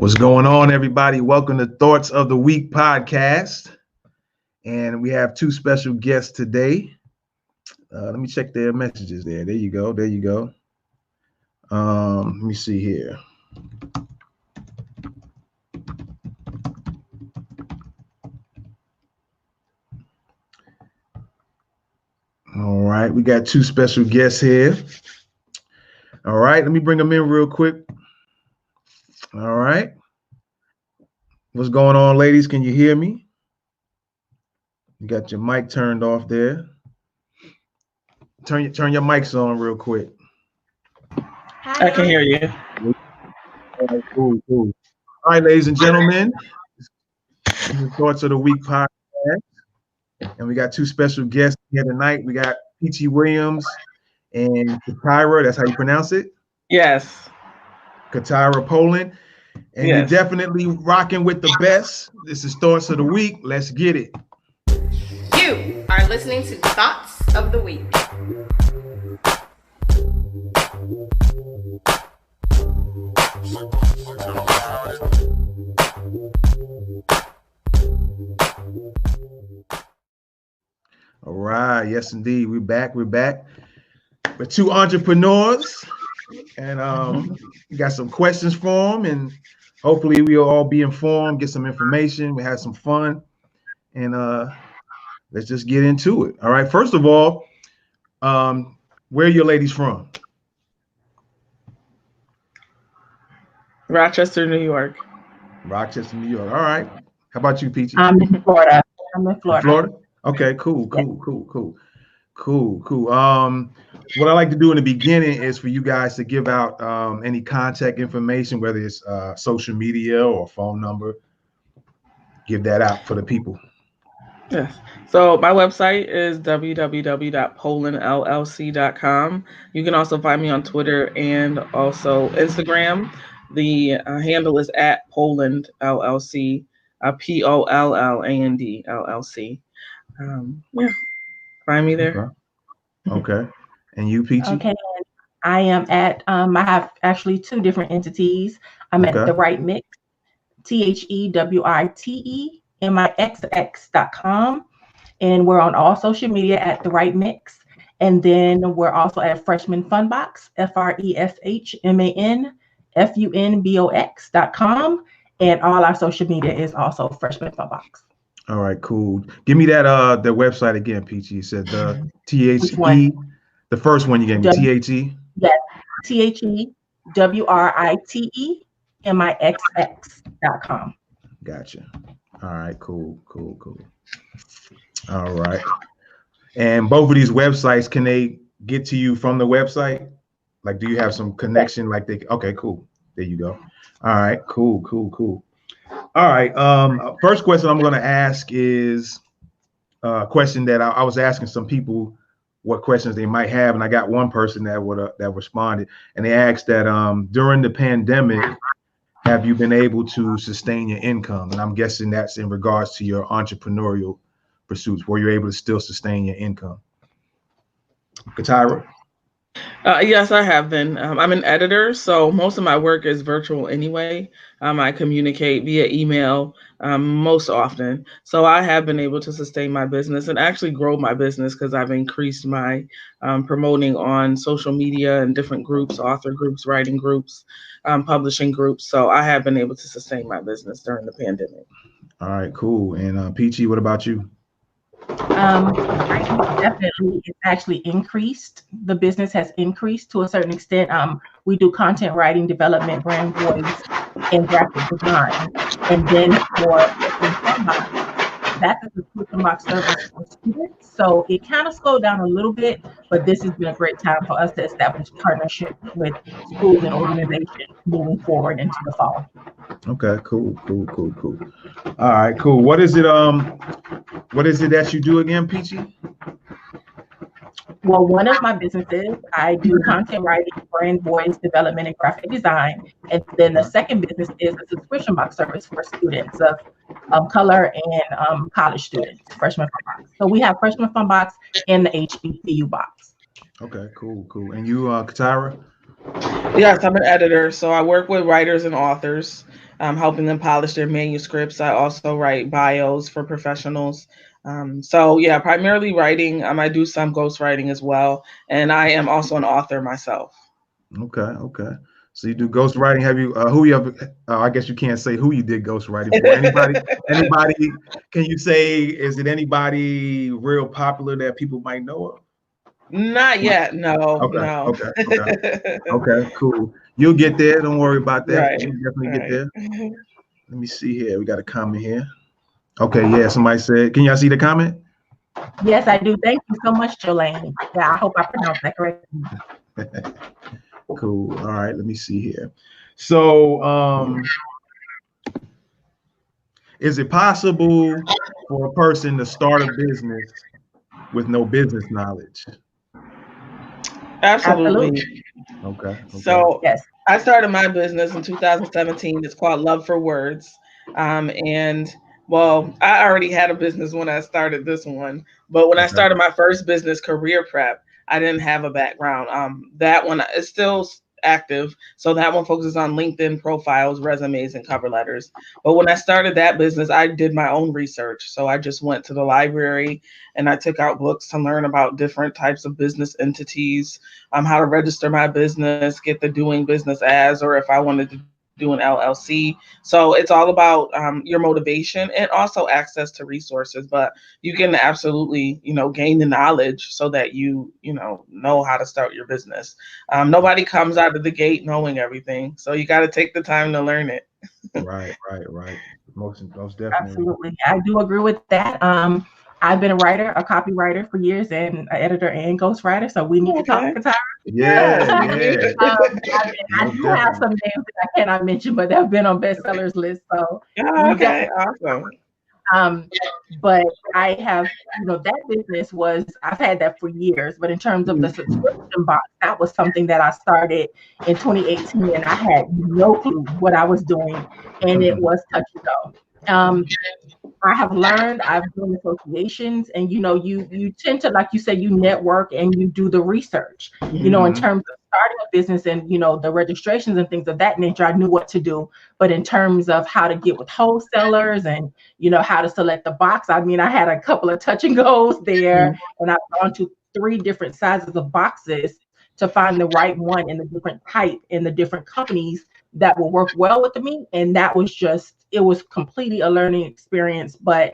What's going on, everybody? Welcome to Thoughts of the Week podcast. And we have two special guests today. Let me check their messages there. There you go. There you go. Let me see here. All right, we got two special guests here. All right, let me bring them in real quick. All right. What's going on, ladies? Can you hear me? You got your mic turned off there. Turn your mics on real quick. Hi. I can hear you. All right, cool. All right, ladies and gentlemen, this is Thoughts of the Week podcast. And we got two special guests here tonight. We got Peachi Williams and CaTyra. That's how you pronounce it? Yes. CaTyra Polland. And yes. You're definitely rocking with the best. This is Thoughts of the Week. Let's get it. You are listening to Thoughts of the Week. All right. Yes, indeed. We're back. We're two entrepreneurs. And we got some questions for them. And hopefully we'll all be informed, get some information. We have some fun. And let's just get into it. All right. First of all, where are your ladies from? Rochester, New York. Rochester, New York. All right. How about you, Peachi? I'm in Florida. Florida? Okay, cool. What I like to do in the beginning is for you guys to give out any contact information, whether it's social media or phone number. Give that out for the people. Yes. So my website is www.polandllc.com. You can also find me on Twitter and also Instagram. The handle is @Polland LLC, POLLAND LLC. Yeah, find me there. Okay. And you, Peachi? Okay. I am at, I have actually two different entities. I'm at The Right Mix, TheWriteMix.com. And we're on all social media at The Right Mix. And then we're also at Freshman Funbox, FreshmanFunbox.com. And all our social media is also Freshman Funbox. All right, cool. Give me that the website again, Peachi. You said the THE, the first one you gave me, THE? Yes, TheWriteMixx.com. Gotcha. All right, cool. All right. And both of these websites, can they get to you from the website? Like, do you have some connection? Like okay, cool. There you go. All right, cool. All right. First question I'm going to ask is a question that I was asking some people what questions they might have, and I got one person that responded, and they asked that during the pandemic, have you been able to sustain your income? And I'm guessing that's in regards to your entrepreneurial pursuits, where you're able to still sustain your income. CaTyra? Yes, I have been. I'm an editor, so most of my work is virtual anyway. I communicate via email most often. So I have been able to sustain my business and actually grow my business because I've increased my promoting on social media and different groups, author groups, writing groups, publishing groups. So I have been able to sustain my business during the pandemic. All right, cool. And Peachi, what about you? Definitely, it's actually increased. The business has increased to a certain extent. We do content writing, development, brand voice, and graphic design. And then for that's a subscription box service for students. So it kind of slowed down a little bit, but this has been a great time for us to establish partnerships with schools and organizations moving forward into the fall. Okay, cool. All right, cool. What is it that you do again, Peachi? Well, one of my businesses, I do content writing, brand voice, development, and graphic design. And then the second business is a subscription box service for students of color and college students, Freshman Funbox. So we have Freshman Funbox and the HBCU box. Okay, cool. And you, CaTyra? Yes, I'm an editor, so I work with writers and authors, helping them polish their manuscripts. I also write bios for professionals. So yeah, primarily writing. I do some ghostwriting as well, and I am also an author myself. Okay, okay. So you do ghostwriting. Have you who you have? I guess you can't say who you did ghostwriting for. Anybody? Can you say, is it anybody real popular that people might know of? Not yet. No, Okay, no. okay, okay, okay. Cool. You'll get there. Don't worry about that. Right. You'll definitely get Right. there. Let me see here. We got a comment here. Okay, yeah. Somebody said, can y'all see the comment? Yes, I do. Thank you so much, Jolene. Yeah, I hope I pronounced that correctly. Cool. All right. Let me see here. So, is it possible for a person to start a business with no business knowledge? Absolutely. Okay. So Yes. I started my business in 2017. It's called Love for Words. And well, I already had a business when I started this one, but when I started my first business, Career Prep, I didn't have a background. That one is still active. So that one focuses on LinkedIn profiles, resumes, and cover letters. But when I started that business, I did my own research. So I just went to the library and I took out books to learn about different types of business entities, how to register my business, get the doing business as, or if I wanted to do an LLC. So it's all about your motivation and also access to resources. But you can absolutely, gain the knowledge so that you know how to start your business. Nobody comes out of the gate knowing everything, so you got to take the time to learn it. Right. Most definitely. Absolutely. I do agree with that. I've been a writer, a copywriter for years, and an editor and ghostwriter. So we need to talk, CaTyra. Yeah. I do have some names that I cannot mention, but they've been on bestsellers list. So okay, awesome. But I have, that business I've had that for years. But in terms of the subscription box, that was something that I started in 2018, and I had no clue what I was doing, and it was touch and go. I have learned, I've done associations, and you tend to, like you said, you network and you do the research. In terms of starting a business and the registrations and things of that nature, I knew what to do. But in terms of how to get with wholesalers and how to select the box, I had a couple of touch and goes there, and I've gone to 3 different sizes of boxes to find the right one in the different type and the different companies that will work well with me. And that was it was completely a learning experience, but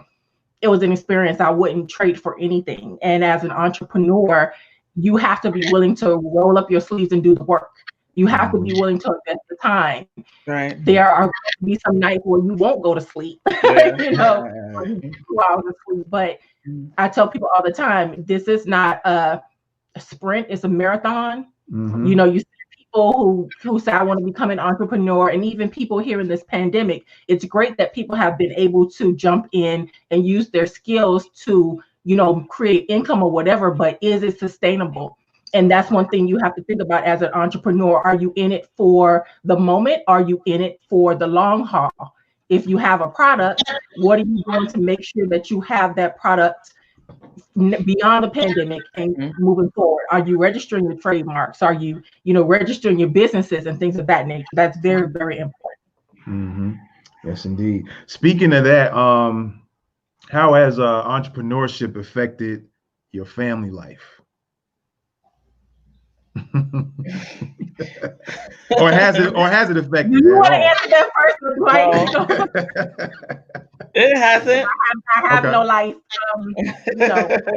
it was an experience I wouldn't trade for anything. And as an entrepreneur, you have to be willing to roll up your sleeves and do the work. You have to be willing to invest the time. Right. There are going to be some nights where you won't go to sleep, 2 hours of sleep. But I tell people all the time, this is not a sprint, it's a marathon. You see people who say, I want to become an entrepreneur, and even people here in this pandemic, it's great that people have been able to jump in and use their skills to, create income or whatever, but is it sustainable? And that's one thing you have to think about as an entrepreneur. Are you in it for the moment? Are you in it for the long haul? If you have a product, what are you doing to make sure that you have that product beyond the pandemic and moving forward? Are you registering your trademarks? Are you, registering your businesses and things of that nature? That's very, very important. Yes, indeed. Speaking of that, how has entrepreneurship affected your family life? or has it affected? You want to answer that first? It hasn't. I have no life. In terms of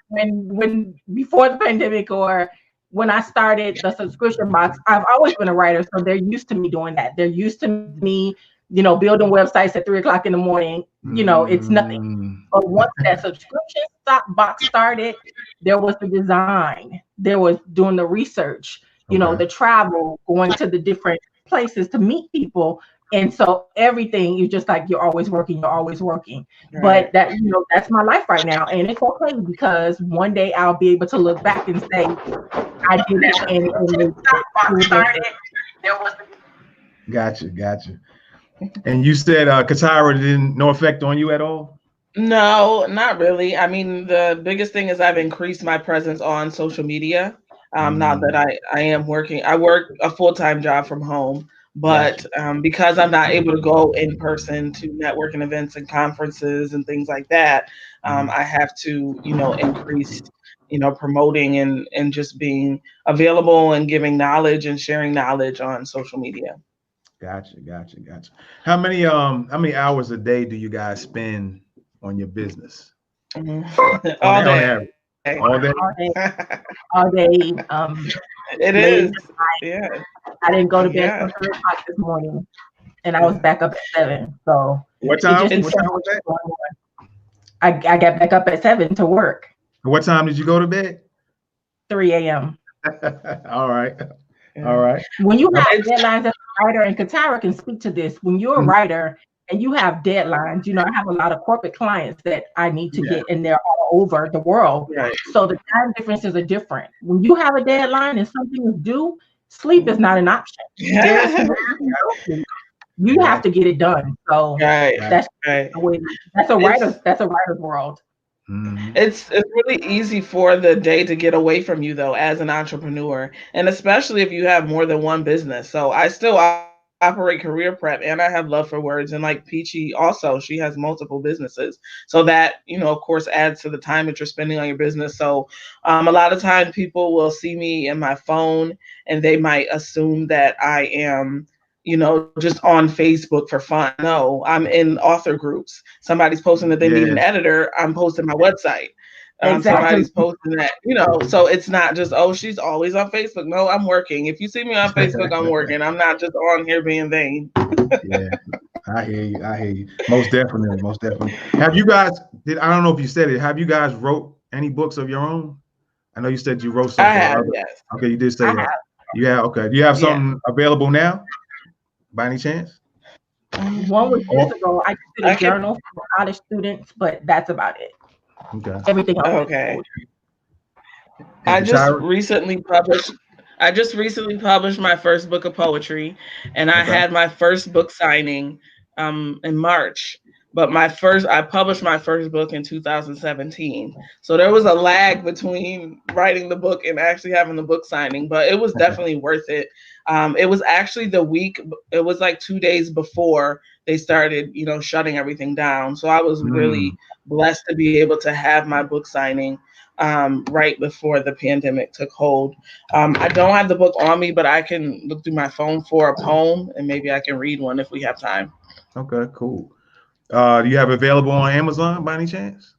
when before the pandemic or when I started the subscription box, I've always been a writer, so they're used to me doing that. They're used to me, building websites at 3:00 in the morning. It's nothing. But once that subscription box started, there was the design, there was doing the research, the travel, going to the different places to meet people. And so everything, you're always working. Right. But that, that's my life right now. And it's okay, because one day I'll be able to look back and say, I did it. And Gotcha. And you said, CaTyra, no effect on you at all? No, not really. The biggest thing is I've increased my presence on social media. Now that I am working, I work a full-time job from home, but because I'm not able to go in person to networking events and conferences and things like that, I have to, increase, promoting and just being available and giving knowledge and sharing knowledge on social media. Gotcha. How many hours a day do you guys spend on your business? All On day. All day. All day. It is. Yeah. I didn't go to bed until 3 o'clock this morning, and I was back up at 7. So what time? What time was that? I got back up at 7 to work. What time did you go to bed? 3 a.m. All right. When you have deadlines as a writer, and CaTyra can speak to this, when you're a writer and you have deadlines, I have a lot of corporate clients that I need to get, and they're all over the world. Right. So the time differences are different. When you have a deadline and something is due, sleep is not an option. Yeah. You have to get it done. So that's the way. That's a writer's world. It's really easy for the day to get away from you, though, as an entrepreneur, and especially if you have more than one business. So I still operate career prep, and I have love for words, and like Peachy also, she has multiple businesses, so that of course adds to the time that you're spending on your business. So a lot of times people will see me in my phone and they might assume that I am just on Facebook for fun. No, I'm in author groups. Somebody's posting that they need an editor. I'm posting my website. Somebody's posting that, so it's not just, she's always on Facebook. No, I'm working. If you see me on Facebook, I'm working. I'm not just on here being vain. Yeah, I hear you. Most definitely. Have you guys, I don't know if you said it, have you guys wrote any books of your own? I know you said you wrote something. I have, yes. Okay, you did say that. You have, okay. Do you have something available now, by any chance? One was years ago. I did a journal for college students, but that's about it. Okay. Everything else. Okay. I just recently published my first book of poetry, and I had my first book signing in March. But I published my first book in 2017. So there was a lag between writing the book and actually having the book signing, but it was definitely worth it. It was actually it was like 2 days before they started, shutting everything down. So I was really blessed to be able to have my book signing right before the pandemic took hold. I don't have the book on me, but I can look through my phone for a poem, and maybe I can read one if we have time. Okay, cool. Do you have it available on Amazon by any chance?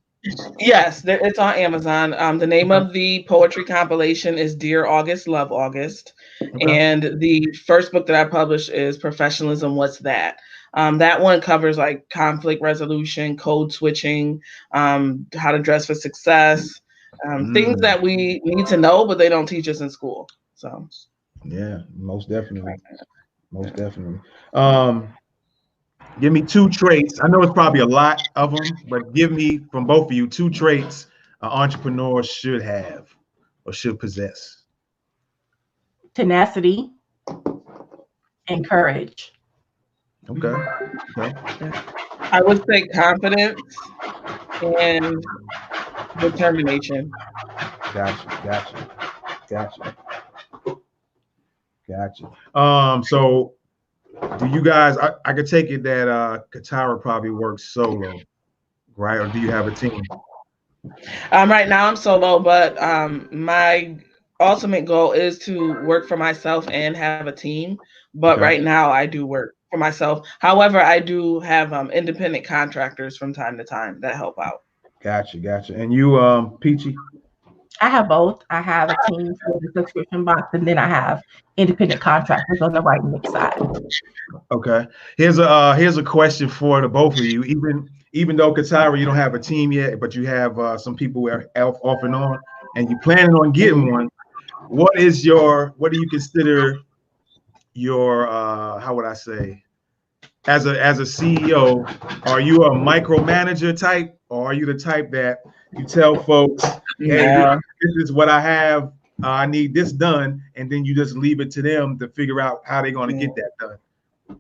Yes, it's on Amazon. The name of the poetry compilation is Dear August, Love August. And the first book that I published is Professionalism, What's That? That one covers like conflict resolution, code switching, how to dress for success, things that we need to know, but they don't teach us in school. So yeah, most definitely. Give me 2 traits. I know it's probably a lot of them, but give me from both of you 2 traits an entrepreneur should have or should possess. Tenacity and courage. Okay. I would say confidence and determination. Gotcha. So do you guys, I could take it that CaTyra probably works solo, right? Or do you have a team? Right now I'm solo, but my ultimate goal is to work for myself and have a team. But right now I do work for myself. However, I do have independent contractors from time to time that help out. Gotcha. And you, Peachy? I have both. I have a team for the subscription box, and then I have independent contractors on the writing mix side. Okay. Here's a question for the both of you. Even though CaTyra, you don't have a team yet, but you have some people who are off and on, and you planning on getting one. What do you consider your how would I say, as a CEO, are you a micromanager type, or are you the type that you tell folks, hey, this is what I have, I need this done, and then you just leave it to them to figure out how they're going to get that done?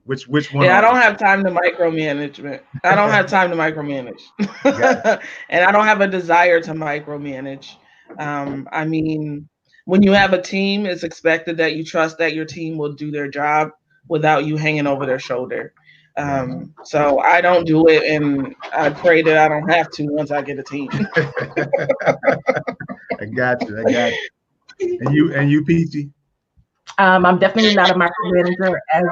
Which one? Yeah, I don't have time to micromanage. I don't have time to micromanage. And I don't have a desire to micromanage. I mean, when you have a team, it's expected that you trust that your team will do their job without you hanging over their shoulder. So I don't do it, and I pray that I don't have to once I get a team. I got you. And you, Peachy? I'm definitely not a micromanager as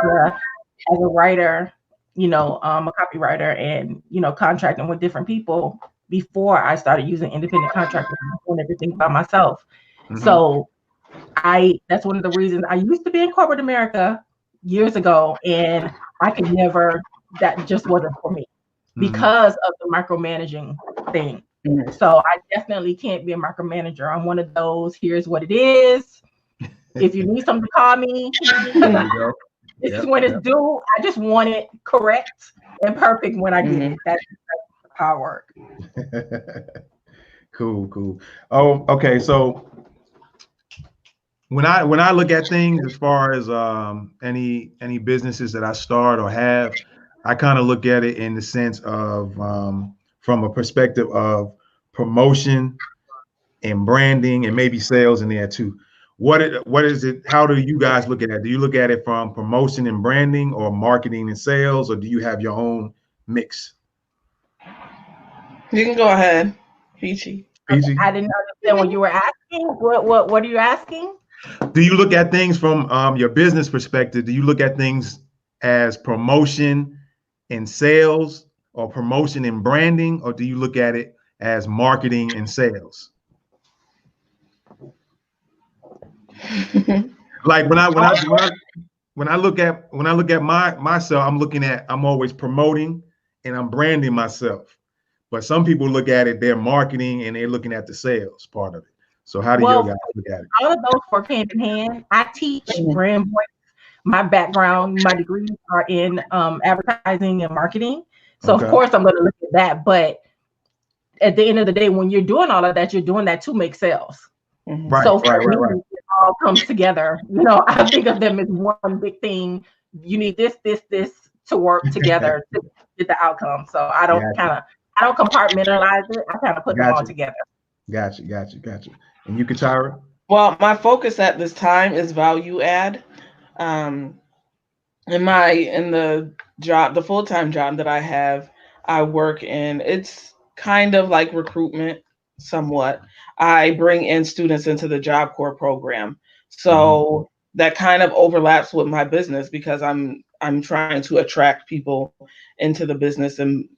a writer, a copywriter, and contracting with different people before I started using independent contractors and doing everything by myself. Mm-hmm. So that's one of the reasons I used to be in corporate America years ago, and I could never, that just wasn't for me because of the micromanaging thing. Mm-hmm. So I definitely can't be a micromanager. I'm one of those, here's what it is. If you need something, call me. This is when it's due. I just want it correct and perfect when I get it. That's how I work. Cool. Oh, okay. So when I look at things as far as any businesses that I start or have, I kind of look at it in the sense of from a perspective of promotion and branding and maybe sales in there too. What is it? How do you guys look at it? Do you look at it from promotion and branding, or marketing and sales, or do you have your own mix? You can go ahead, Peachy. I didn't understand what you were asking. What are you asking? Do you look at things from your business perspective? Do you look at things as promotion and sales, or promotion and branding, or do you look at it as marketing and sales? Like when I look at myself, I'm always promoting and I'm branding myself. But some people look at it, they're marketing and they're looking at the sales part of it. So how do you guys look at it? All of those work hand in hand. I teach brand voice. My background, my degrees are in advertising and marketing. So of course I'm going to look at that. But at the end of the day, when you're doing all of that, you're doing that to make sales. Right, so right. It all comes together. I think of them as one big thing. You need this to work together to get the outcome. So I don't compartmentalize it. I kind of put them all together. Gotcha. And you, CaTyra? Well, my focus at this time is value add. In the full-time job that I have, I work in, it's kind of like recruitment somewhat. I bring in students into the Job Corps program. So that kind of overlaps with my business because I'm trying to attract people into the business and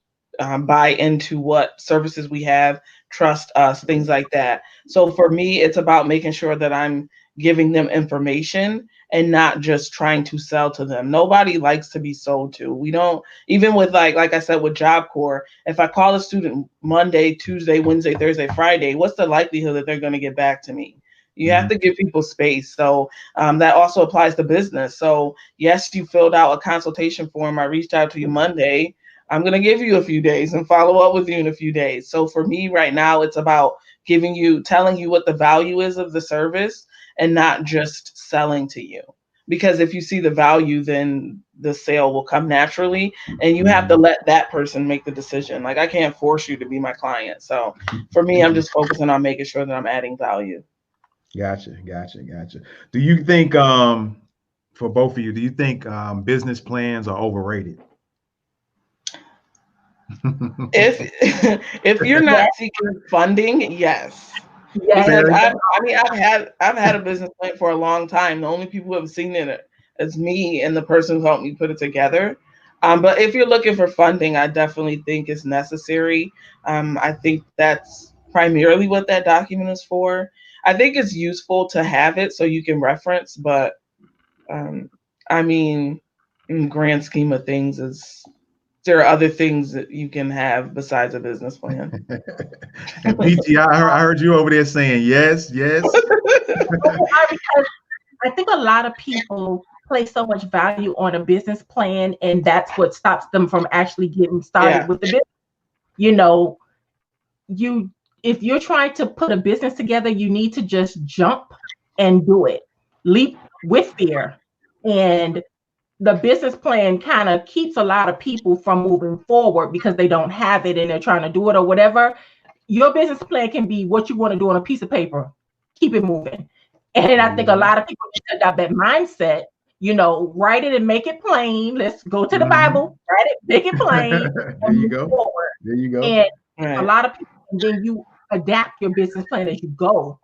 buy into what services we have, trust us, things like that. So for me, it's about making sure that I'm giving them information and not just trying to sell to them. Nobody likes to be sold to. We don't, even with like I said, with Job Corps, if I call a student Monday, Tuesday, Wednesday, Thursday, Friday, what's the likelihood that they're going to get back to me? You have to give people space. So that also applies to business. So yes, you filled out a consultation form. I reached out to you Monday. I'm going to give you a few days and follow up with you in a few days. So for me right now, it's about telling you what the value is of the service and not just selling to you. Because if you see the value, then the sale will come naturally and you have to let that person make the decision. Like I can't force you to be my client. So for me, I'm just focusing on making sure that I'm adding value. Gotcha. Do you think, for both of you, do you think business plans are overrated? If you're not seeking funding, yes. Because I've had a business plan for a long time. The only people who have seen it is me and the person who helped me put it together. But if you're looking for funding, I definitely think it's necessary. I think that's primarily what that document is for. I think it's useful to have it so you can reference, but I mean, in the grand scheme of things, there are other things that you can have besides a business plan. And Peachy, I heard you over there saying yes. Because I think a lot of people place so much value on a business plan, and that's what stops them from actually getting started with the business. If you're trying to put a business together, you need to just jump and do it. Leap with fear. And the business plan kind of keeps a lot of people from moving forward because they don't have it and they're trying to do it or whatever. Your business plan can be what you want to do on a piece of paper. Keep it moving. And I think a lot of people need to adopt that mindset. You know, write it and make it plain. Let's go to the Bible, write it, make it plain, There and you move go. forward. There you go. And Right. a lot of people, and then you adapt your business plan as you go.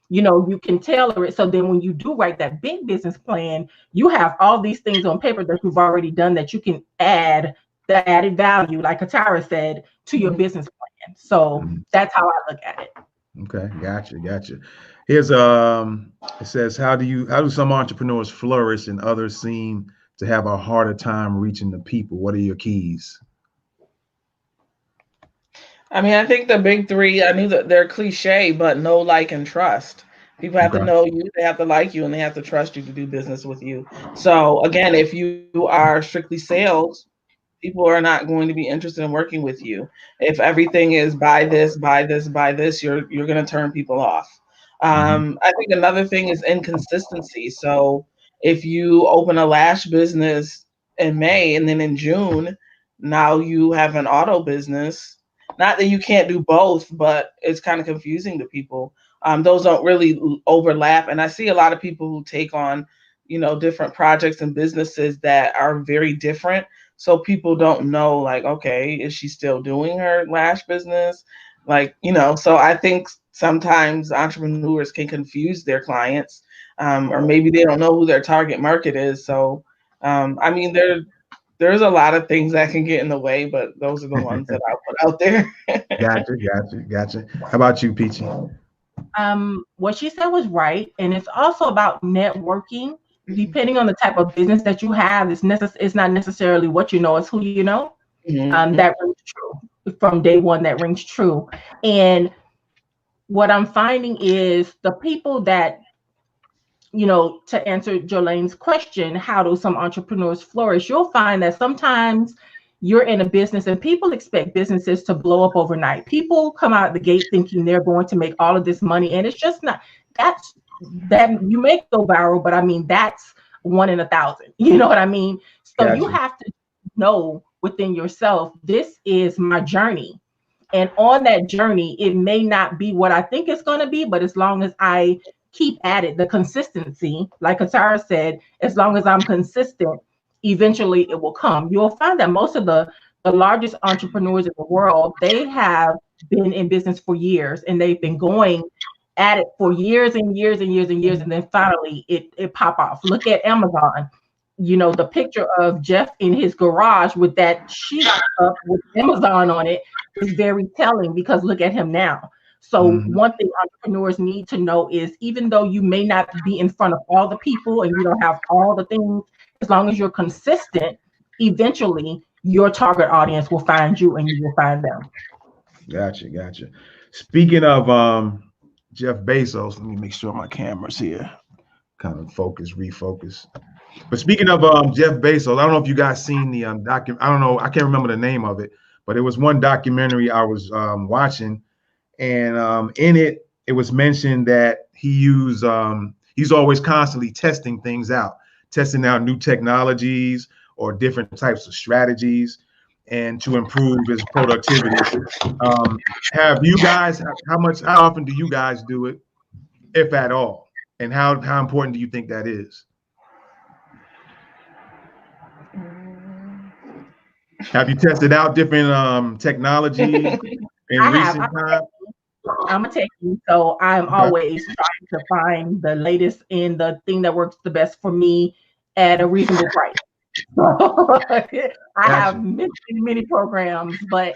You know, you can tailor it. So then when you do write that big business plan, you have all these things on paper that you've already done that you can add the added value, like CaTyra said, to your business plan. So that's how I look at it. Okay, gotcha. Here's it says, how do some entrepreneurs flourish and others seem to have a harder time reaching the people? What are your keys? I mean, I think the big three, I knew that they're cliche, but know, like, and trust. People have to Okay. know you, they have to like you, and they have to trust you to do business with you. So again, if you are strictly sales, people are not going to be interested in working with you. If everything is buy this, you're going to turn people off. I think another thing is inconsistency. So if you open a lash business in May and then in June, now you have an auto business. Not that you can't do both, but it's kind of confusing to people. Those don't really overlap. And I see a lot of people who take on, different projects and businesses that are very different. So people don't know, like, okay, is she still doing her lash business? Like, so I think sometimes entrepreneurs can confuse their clients, or maybe they don't know who their target market is. So, I mean, there's a lot of things that can get in the way, but those are the ones that I'll put out there. Gotcha. How about you, Peachy? What she said was right. And it's also about networking. Depending on the type of business that you have, it's not necessarily what you know, it's who you know. That rings true from day one. That rings true. And what I'm finding is the people that, to answer Jolene's question, how do some entrepreneurs flourish? You'll find that sometimes you're in a business and people expect businesses to blow up overnight. People come out the gate thinking they're going to make all of this money, and it's just not. That you may go viral, but I mean, that's 1 in 1,000. You know what I mean? So Gotcha. You have to know within yourself, this is my journey. And on that journey, it may not be what I think it's going to be, but as long as I keep at it, the consistency, like CaTyra said, as long as I'm consistent, eventually it will come. You'll find that most of the largest entrepreneurs in the world, they have been in business for years, and they've been going at it for years and years and years and years, and then finally it pop off. Look at Amazon. The picture of Jeff in his garage with that sheet up with Amazon on it is very telling, because look at him now. So one thing entrepreneurs need to know is, even though you may not be in front of all the people and you don't have all the things, as long as you're consistent, eventually your target audience will find you and you will find them. Gotcha. Speaking of Jeff Bezos, let me make sure my camera's here. Kind of refocus. But speaking of Jeff Bezos, I don't know if you guys seen the document. I don't know. I can't remember the name of it, but it was one documentary I was watching, and in it was mentioned that he's always constantly testing things out, testing out new technologies or different types of strategies, and to improve his productivity. Have you guys? How often do you guys do it, if at all? And how important do you think that is? Have you tested out different technology in recent time? I'm a techie, so I'm always trying to find the latest in the thing that works the best for me at a reasonable price. I have many programs, but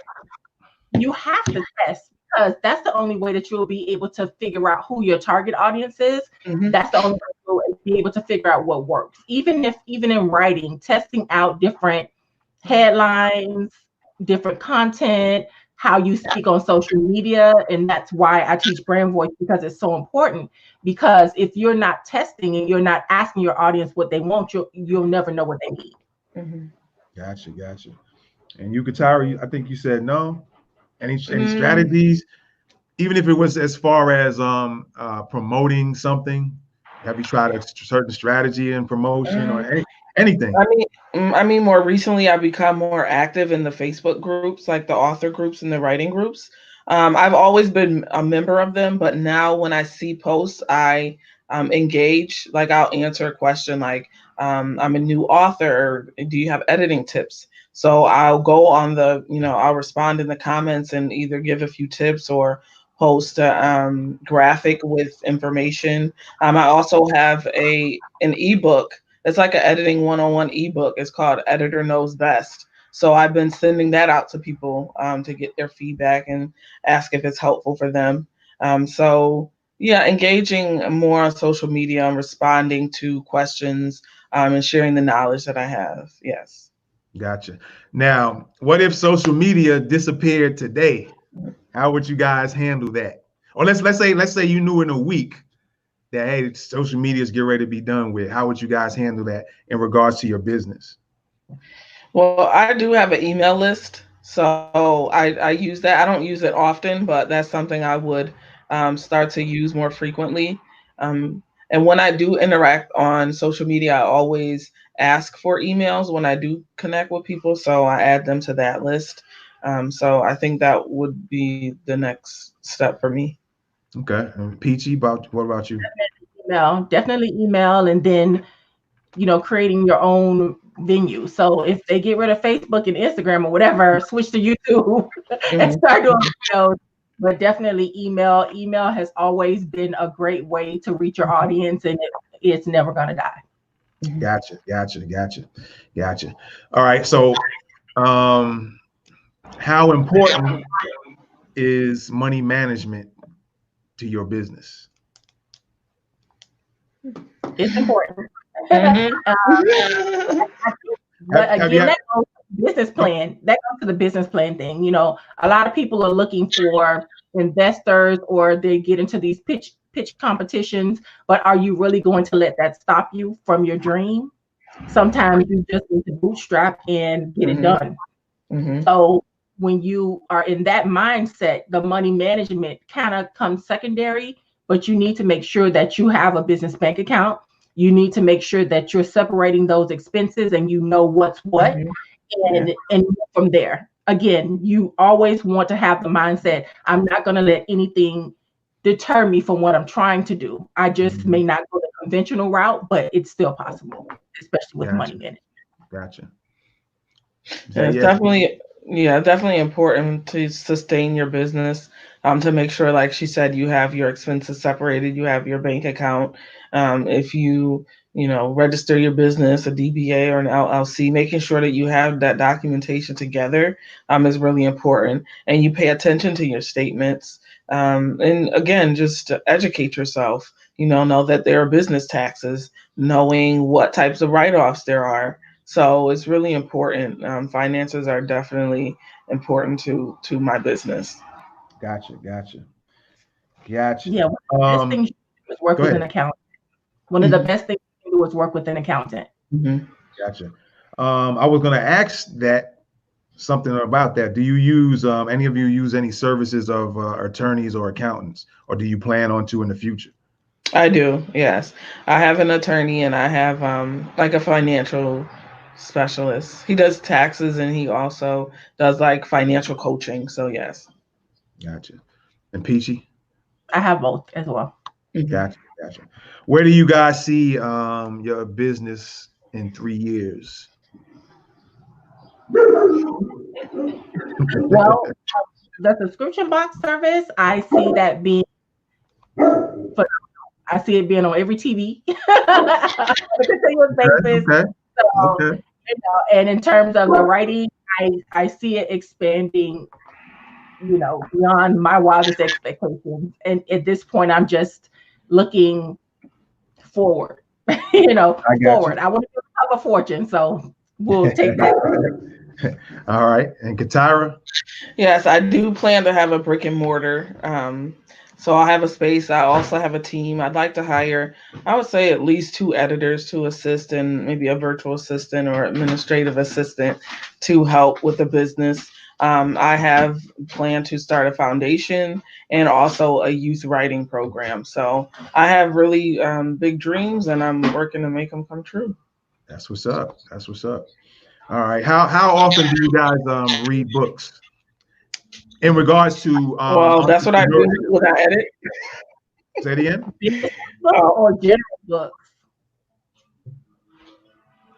you have to test, because that's the only way that you'll be able to figure out who your target audience is. That's the only way you'll be able to figure out what works. Even in writing, testing out different headlines, different content, how you speak on social media. And that's why I teach brand voice, because it's so important. Because if you're not testing and you're not asking your audience what they want, you'll never know what they need. Gotcha. And you, CaTyra, I think you said no. Any strategies, even if it was as far as promoting something? Have you tried a certain strategy in promotion or anything? I mean, more recently, I've become more active in the Facebook groups, like the author groups and the writing groups. I've always been a member of them, but now when I see posts, I engage. Like I'll answer a question like, I'm a new author. Do you have editing tips? So I'll go on I'll respond in the comments and either give a few tips or post a graphic with information. I also have an ebook. It's like an editing 101 ebook. It's called Editor Knows Best. So I've been sending that out to people to get their feedback and ask if it's helpful for them. So yeah, engaging more on social media and responding to questions and sharing the knowledge that I have. Yes. Gotcha. Now, what if social media disappeared today? How would you guys handle that? Or let's say you knew in a week that, hey, social media is getting ready to be done with. How would you guys handle that in regards to your business? Well, I do have an email list, so I use that. I don't use it often, but that's something I would start to use more frequently. And when I do interact on social media, I always ask for emails when I do connect with people, so I add them to that list. So I think that would be the next step for me. Okay. And Peachy, what about you? Definitely email, and then creating your own venue. So if they get rid of Facebook and Instagram or whatever, switch to YouTube and start doing videos. But definitely email. Email has always been a great way to reach your audience, and it's never going to die. Gotcha. All right. So how important is money management to your business? It's important. But again, that goes to the business plan. That goes to the business plan thing. A lot of people are looking for investors, or they get into these pitch competitions. But are you really going to let that stop you from your dream? Sometimes you just need to bootstrap and get it done. So when you are in that mindset, the money management kind of comes secondary. But you need to make sure that you have a business bank account. You need to make sure that you're separating those expenses and you know what's what, and from there. Again, you always want to have the mindset, I'm not going to let anything deter me from what I'm trying to do. I just may not go the conventional route, but it's still possible, especially with money management. Gotcha. Yeah, it's definitely important to sustain your business, to make sure, like she said, you have your expenses separated, you have your bank account. If you register your business, a DBA or an LLC, making sure that you have that documentation together is really important. And you pay attention to your statements. And again, just to educate yourself, know that there are business taxes, knowing what types of write-offs there are. So it's really important. Finances are definitely important to my business. Gotcha. Yeah, one of the best things you do is work with an accountant. One of the best things you can do is work with an accountant. Gotcha. I was going to ask something about that. Do you use any of you use any services of attorneys or accountants, or do you plan on to in the future? I do. Yes, I have an attorney, and I have like a financial specialist. He does taxes, and he also does like financial coaching. So yes. Gotcha. And Peachy? I have both as well. Gotcha. Where do you guys see your business in 3 years? Well, the subscription box service, I see that being I see it being on every TV on a continuous basis. So, and in terms of the writing, I see it expanding, beyond my wildest expectations. And at this point, I'm just looking forward, forward. I want to have a fortune, so we'll take that. All right. And CaTyra? Yes, I do plan to have a brick and mortar. So I'll have a space. I also have a team. I'd like to hire, I would say, at least 2 editors to assist, and maybe a virtual assistant or administrative assistant to help with the business. I have planned to start a foundation and also a youth writing program. So I have really big dreams, and I'm working to make them come true. That's what's up. All right. How often do you guys read books? In regards to well, that's what I do when I edit. Say it again. Business books or general books?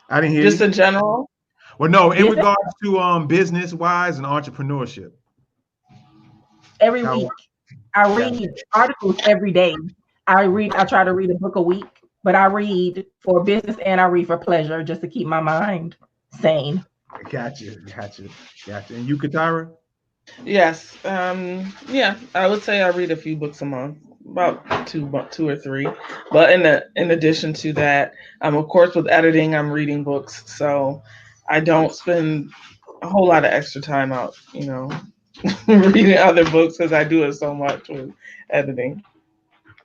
I didn't hear Just you. in general. Well, no, in Business? regards to business wise and entrepreneurship. Every How- week. I read articles every day. I try to read a book a week, but I read for business and I read for pleasure just to keep my mind sane. Gotcha. And you, CaTyra? Yes. Yeah, I would say I read a few books a month, about two or three. But in addition to that, of course, with editing, I'm reading books, so I don't spend a whole lot of extra time out, reading other books because I do it so much with editing.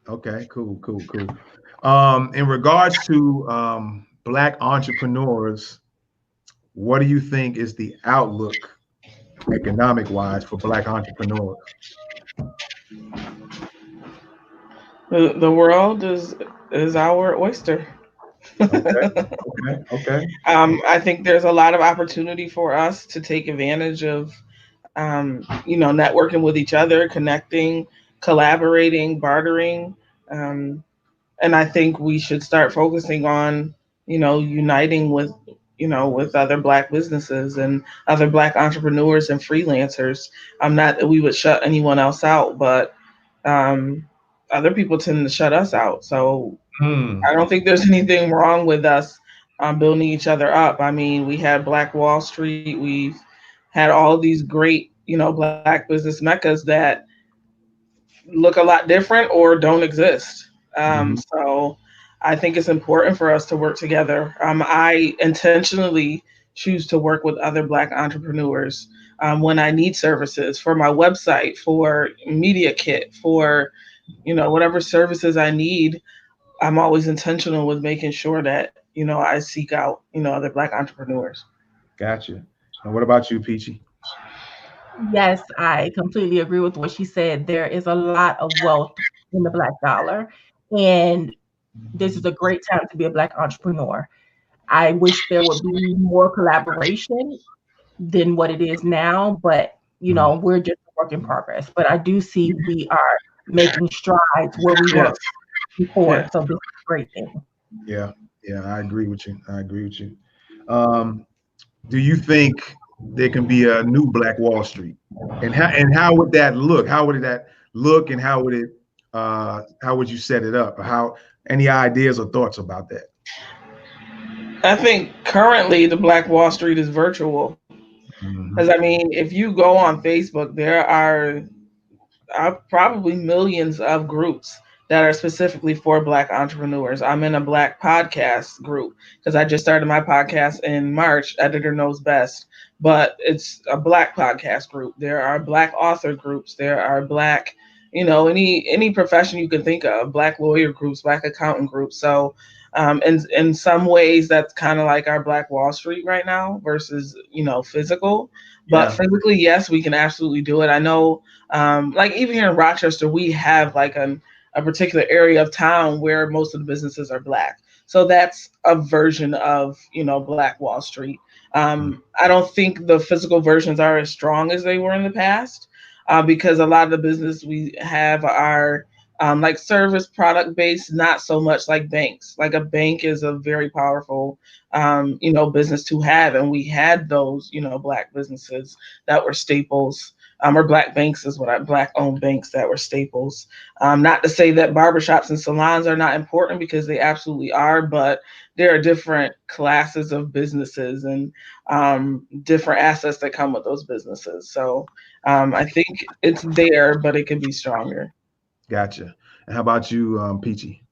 Okay, cool. In regards to Black entrepreneurs, what do you think is the outlook economic wise for Black entrepreneurs? The world is our oyster. Okay. I think there's a lot of opportunity for us to take advantage of, networking with each other, connecting, collaborating, bartering. And I think we should start focusing on, uniting with other Black businesses and other Black entrepreneurs and freelancers. Not that we would shut anyone else out, but other people tend to shut us out. So I don't think there's anything wrong with us building each other up. I mean, we had Black Wall Street. We've had all these great, Black business meccas that look a lot different or don't exist. So I think it's important for us to work together. I intentionally choose to work with other Black entrepreneurs when I need services for my website, for media kit, for, whatever services I need. I'm always intentional with making sure that, I seek out, other Black entrepreneurs. Gotcha. And what about you, Peachy? Yes, I completely agree with what she said. There is a lot of wealth in the Black dollar, and this is a great time to be a Black entrepreneur. I wish there would be more collaboration than what it is now, but we're just a work in progress. But I do see we are making strides where we weren't before, so this is a great thing. Yeah, I agree with you. Do you think there can be a new Black Wall Street? And how would that look? How would that look, and how would you set it up? Or any ideas or thoughts about that? I think currently the Black Wall Street is virtual. Because I mean, if you go on Facebook, there are probably millions of groups that are specifically for Black entrepreneurs. I'm in a Black podcast group because I just started my podcast in March. Editor Knows Best, but it's a Black podcast group. There are Black author groups. There are Black, any profession you can think of, Black lawyer groups, Black accountant groups. So in some ways, that's kind of like our Black Wall Street right now versus, physical. But physically, yes, we can absolutely do it. I know, like even here in Rochester, we have like a particular area of town where most of the businesses are Black. So that's a version of, Black Wall Street. I don't think the physical versions are as strong as they were in the past because a lot of the business we have are like service product based, not so much like banks. Like a bank is a very powerful, business to have. And we had those, Black businesses that were staples. Or Black banks is Black owned banks that were staples. Not to say that barbershops and salons are not important, because they absolutely are, but there are different classes of businesses and different assets that come with those businesses. So I think it's there, but it could be stronger. Gotcha. And how about you, Peachy?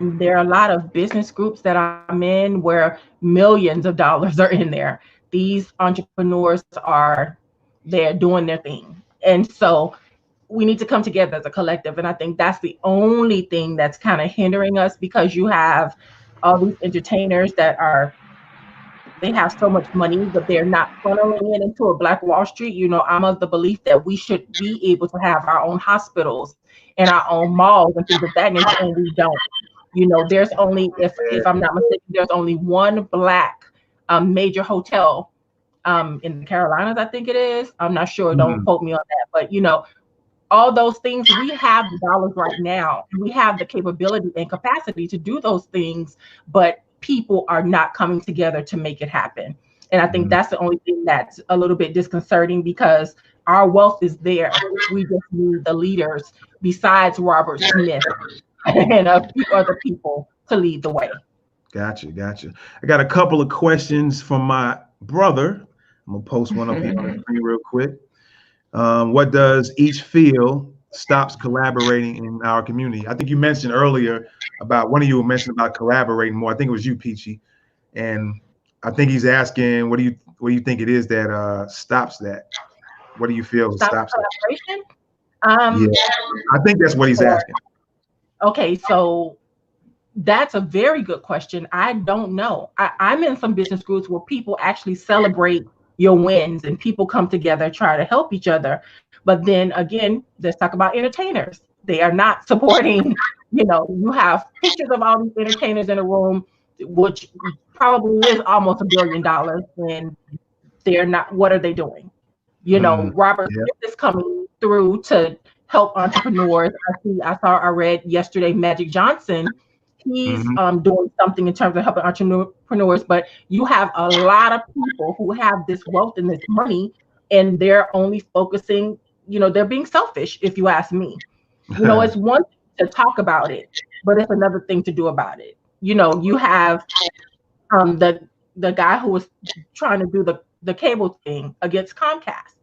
There are a lot of business groups that I'm in where millions of dollars are in there. These entrepreneurs they're doing their thing. And so we need to come together as a collective. And I think that's the only thing that's kind of hindering us, because you have all these entertainers they have so much money, but they're not funneling it into a Black Wall Street. I'm of the belief that we should be able to have our own hospitals and our own malls and things of that nature, and we don't. There's only, if I'm not mistaken, there's only one Black major hotel in the Carolinas, I think it is. I'm not sure. Don't quote me on that. But all those things, we have the dollars right now. We have the capability and capacity to do those things, but people are not coming together to make it happen. And I think that's the only thing that's a little bit disconcerting, because our wealth is there. We just need the leaders besides Robert Smith and a few other people to lead the way. Gotcha. I got a couple of questions from my brother. I'm gonna post one up here on the screen real quick. What does each feel stops collaborating in our community? I think you mentioned earlier about, one of you mentioned about collaborating more. I think it was you, Peachy, and I think he's asking, what do you think it is that stops that? What do you feel stops collaboration? Yeah, I think that's what he's asking. Okay, so that's a very good question. I don't know. I'm in some business groups where people actually celebrate your wins and people come together, try to help each other. But then again, let's talk about entertainers. They are not supporting, you have pictures of all these entertainers in a room, which probably is almost $1 billion, and they're not, what are they doing? Robert Smith is coming through to help entrepreneurs. I read yesterday, Magic Johnson, he's doing something in terms of helping entrepreneurs, but you have a lot of people who have this wealth and this money, and they're only focusing, they're being selfish, if you ask me. It's one thing to talk about it, but it's another thing to do about it. You have the guy who was trying to do the cable thing against Comcast,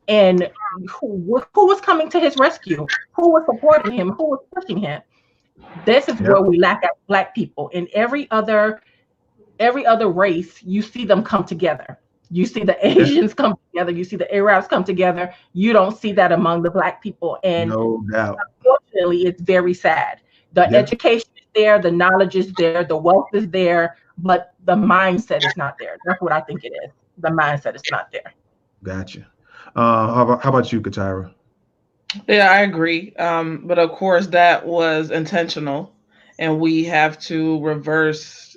and who was coming to his rescue, who was supporting him, who was pushing him. This is where we lack as Black people. In every other race, you see them come together. You see the Asians come together. You see the Arabs come together. You don't see that among the Black people. And no doubt, unfortunately, it's very sad. The education is there, the knowledge is there, the wealth is there, but the mindset is not there. That's what I think it is. The mindset is not there. Gotcha. How about you, CaTyra? Yeah, I agree. But of course, that was intentional, and we have to reverse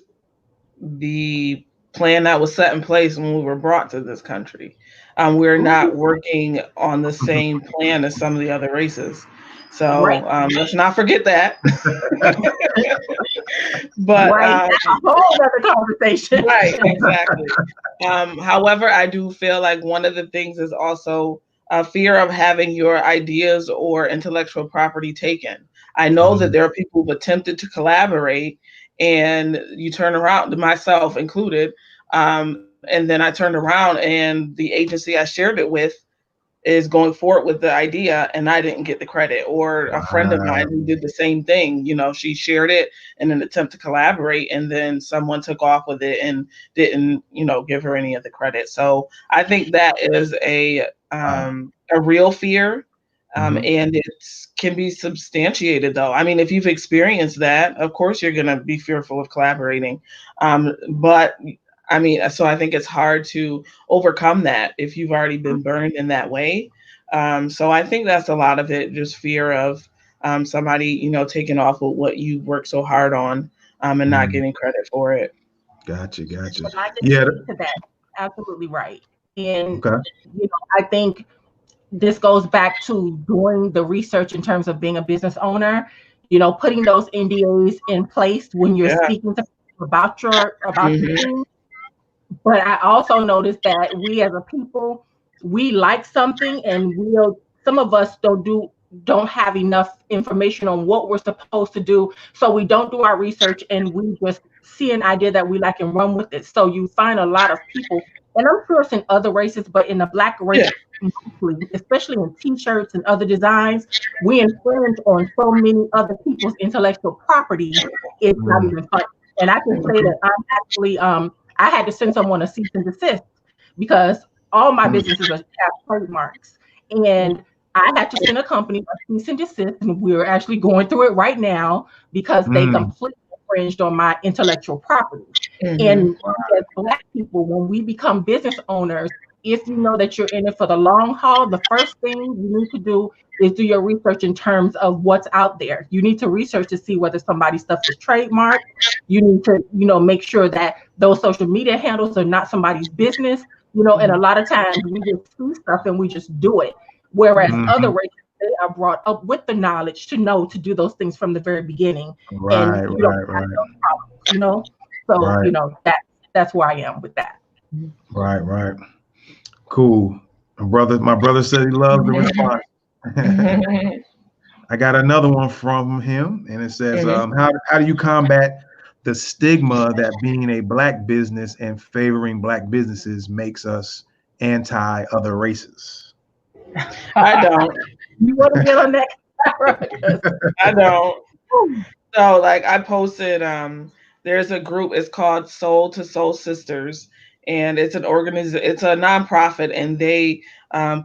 the plan that was set in place when we were brought to this country. We're not working on the same plan as some of the other races. So let's not forget that. But that's a whole other conversation. Right, exactly. However, I do feel like one of the things is also a fear of having your ideas or intellectual property taken. I know that there are people who've attempted to collaborate, and you turn around, myself included, and then I turned around and the agency I shared it with is going forward with the idea, and I didn't get the credit. Or a friend of mine who did the same thing, she shared it in an attempt to collaborate, and then someone took off with it and didn't, give her any of the credit. So I think that is a real fear, and it can be substantiated, though. I mean, if you've experienced that, of course you're going to be fearful of collaborating, but I mean, so I think it's hard to overcome that if you've already been burned in that way. So I think that's a lot of it, just fear of somebody, taking off with what you worked so hard on and not getting credit for it. Gotcha. Yeah, to that. Absolutely right. And I think this goes back to doing the research in terms of being a business owner. Putting those NDAs in place when you're speaking to people about your team. But I also noticed that we as a people, we like something, and some of us don't have enough information on what we're supposed to do. So we don't do our research, and we just see an idea that we like and run with it. So you find a lot of people, and I'm sure it's in other races, but in the Black race, especially in t-shirts and other designs, we infringe on so many other people's intellectual property. It's not even funny. And I can say that I'm actually I had to send someone a cease and desist, because all my businesses have trademarks, and I had to send a company a cease and desist, and we're actually going through it right now because they completely infringed on my intellectual property. And as Black people, when we become business owners, if you know that you're in it for the long haul, the first thing you need to do is do your research in terms of what's out there. You need to research to see whether somebody's stuff is trademarked. You need to, make sure that those social media handles are not somebody's business. And a lot of times we just see stuff and we just do it. Whereas other races, they are brought up with the knowledge to know to do those things from the very beginning. And Right, you don't right, have right, those problems, you know? So, right, you know, that's where I am with that. right, right. Cool. My brother said he loves the response. I got another one from him, and it says, how do you combat the stigma that being a Black business and favoring Black businesses makes us anti other races? I don't. You want to get on that camera? I don't. So like I posted, there's a group, it's called Soul to Soul Sisters, and it's an it's a nonprofit, and they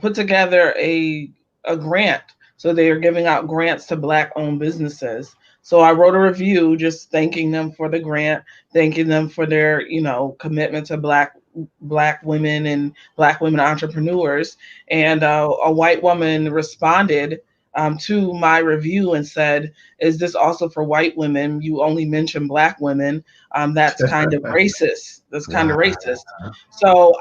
put together a grant. So they are giving out grants to Black owned businesses. So I wrote a review just thanking them for the grant, thanking them for their, commitment to Black women and Black women entrepreneurs. And a white woman responded to my review and said, "Is this also for white women? You only mention Black women. That's kind of racist. That's kind of racist." So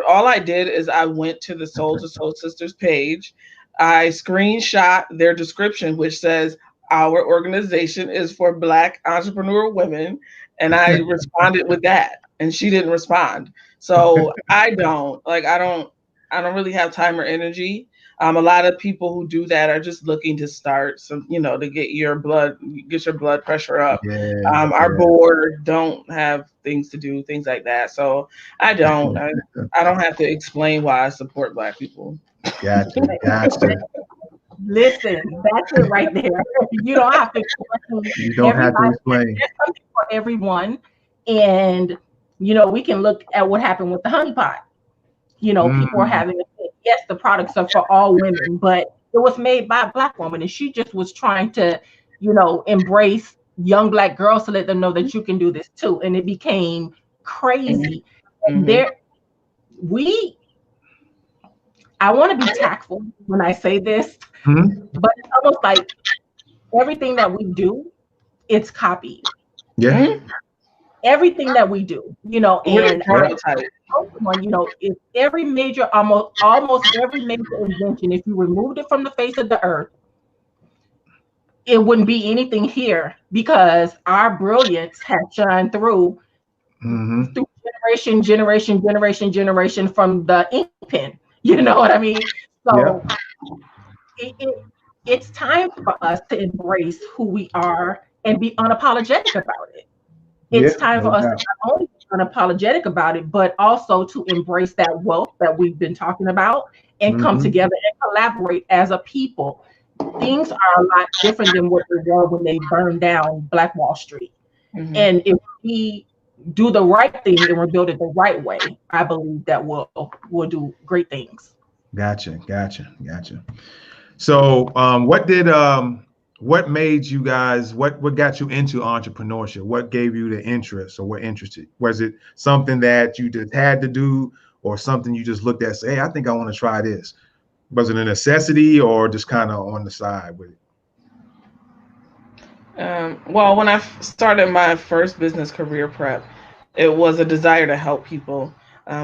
all I did is I went to the Soul to Soul Sisters page. I screenshot their description, which says, "Our organization is for Black entrepreneurial women." And I responded with that, and she didn't respond. So I don't really have time or energy. A lot of people who do that are just looking to start some, to get your blood pressure up. Our board don't have things to do, things like that. So I don't have to explain why I support Black people. Gotcha. Listen, that's it right there. You don't have to explain. You don't have to explain. There's something for everyone. And, we can look at what happened with the honeypot. People are having, yes, the products are for all women, but it was made by a Black woman. And she just was trying to, embrace young Black girls to let them know that you can do this too. And it became crazy. And I want to be tactful when I say this, but it's almost like everything that we do, it's copied. Yeah. Everything that we do, and if every major, almost every major invention, if you removed it from the face of the earth, it wouldn't be anything here because our brilliance has shined through generation from the ink pen. You know what I mean? So it's time for us to embrace who we are and be unapologetic about it. It's time for us to not only be unapologetic about it, but also to embrace that wealth that we've been talking about and come together and collaborate as a people. Things are a lot different than what they were when they burned down Black Wall Street. And if we do the right thing and rebuild it the right way, I believe that we'll do great things. Gotcha. So what made you guys, what got you into entrepreneurship? What gave you the interest, or what interested? Was it something that you just had to do, or something you just looked at and say, hey, I think I want to try this? Was it a necessity or just kind of on the side with it? Well, when I started my first business career prep, it was a desire to help people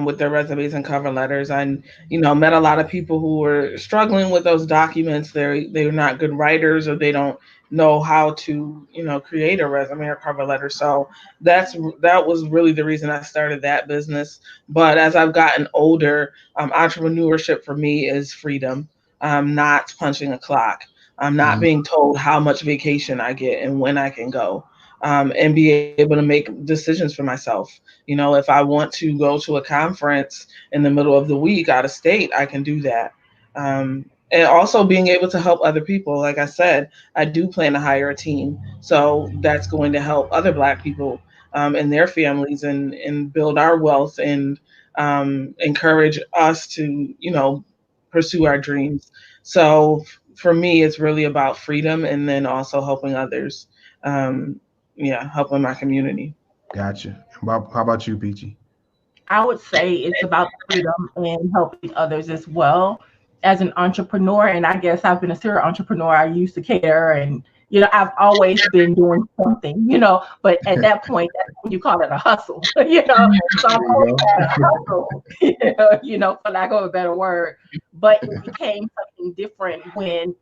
with their resumes and cover letters. I, met a lot of people who were struggling with those documents. They're not good writers, or they don't know how to, create a resume or cover letter. So that was really the reason I started that business. But as I've gotten older, entrepreneurship for me is freedom. I'm not punching a clock. I'm not being told how much vacation I get and when I can go. And be able to make decisions for myself. If I want to go to a conference in the middle of the week out of state, I can do that. And also being able to help other people. Like I said, I do plan to hire a team. So that's going to help other Black people and their families and build our wealth and encourage us to, pursue our dreams. So for me, it's really about freedom and then also helping others. Helping my community. Gotcha. How about you, Peachy? I would say it's about freedom and helping others as well. As an entrepreneur, and I guess I've been a serial entrepreneur, I used to cater, and I've always been doing something, but at that point, that's when you call it a hustle, so I'm calling that a hustle, for lack of a better word. But it became something different when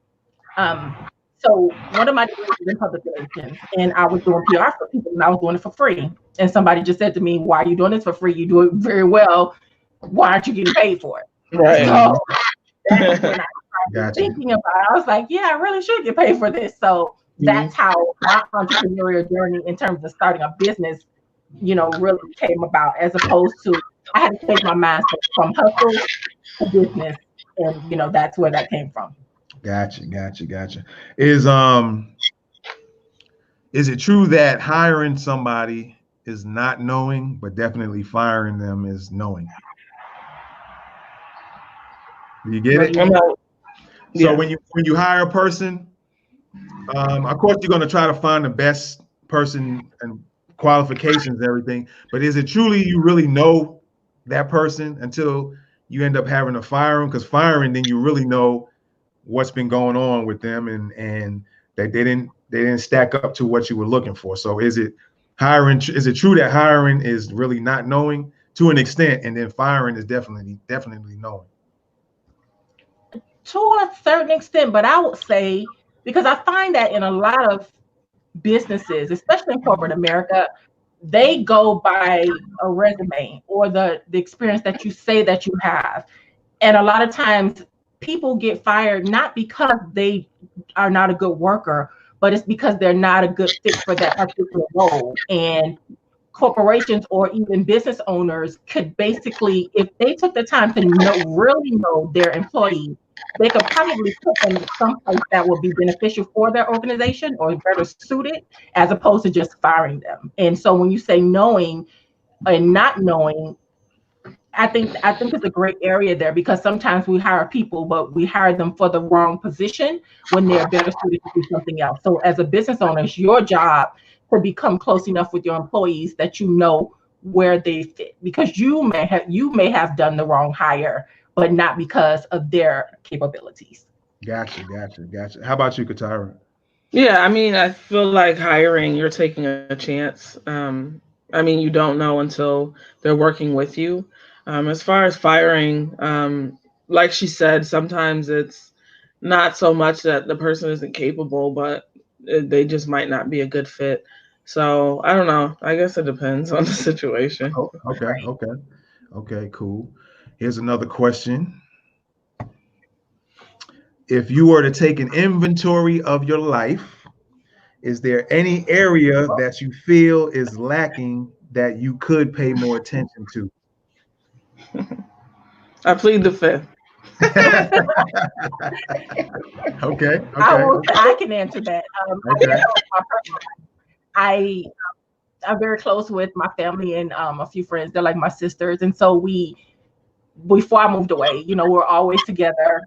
So one of my degrees is in public relations, and I was doing PR for people, and I was doing it for free. And somebody just said to me, "Why are you doing this for free? You do it very well. Why aren't you getting paid for it?" Right. So that's when I started Gotcha. thinking about it. I was like, "Yeah, I really should get paid for this." So that's how my entrepreneurial journey, in terms of starting a business, really came about. As opposed to, I had to take my mindset from hustle to business, and that's where that came from. Gotcha. Is it true that hiring somebody is not knowing, but definitely firing them is knowing? Do you get it? So when you hire a person, of course you're going to try to find the best person and qualifications and everything. But is it truly you really know that person until you end up having to fire them? Because firing, then you really know what's been going on with them and that they didn't stack up to what you were looking for. So is it true that hiring is really not knowing to an extent, and then firing is definitely knowing? To a certain extent, but I would say, because I find that in a lot of businesses, especially in corporate America, they go by a resume or the experience that you say that you have. And a lot of times people get fired not because they are not a good worker, but it's because they're not a good fit for that particular role. And corporations or even business owners could basically, if they took the time to really know their employees, they could probably put them someplace that would be beneficial for their organization or better suited, as opposed to just firing them. And so when you say knowing and not knowing, I think it's a great area there, because sometimes we hire people, but we hire them for the wrong position when they're better suited to do something else. So as a business owner, it's your job to become close enough with your employees that you know where they fit, because you may have done the wrong hire, but not because of their capabilities. Gotcha. How about you, CaTyra? Yeah, I mean, I feel like hiring, you're taking a chance. I mean, you don't know until they're working with you. As far as firing, like she said, sometimes it's not so much that the person isn't capable, but they just might not be a good fit. So I don't know. I guess it depends on the situation. Oh, okay, cool. Here's another question. If you were to take an inventory of your life, is there any area that you feel is lacking that you could pay more attention to? I plead the fifth. Okay. I can answer that. Okay. I'm very close with my family and a few friends. They're like my sisters, and so before I moved away, we're always together.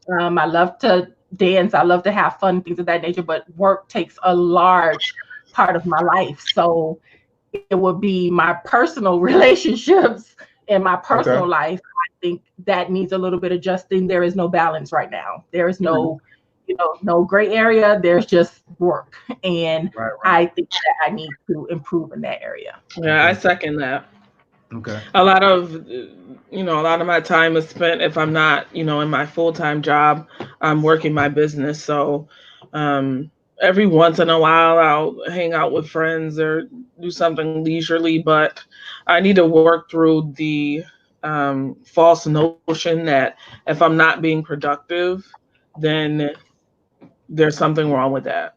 I love to dance. I love to have fun, things of that nature, but work takes a large part of my life. So it would be my personal relationships and my personal life. I think that needs a little bit of adjusting. There is no balance right now. There is no, no gray area. There's just work. And I think that I need to improve in that area. Yeah, I second that. Okay. A lot of my time is spent, if I'm not, in my full-time job, I'm working my business. So every once in a while I'll hang out with friends or do something leisurely, but I need to work through the false notion that if I'm not being productive, then there's something wrong with that.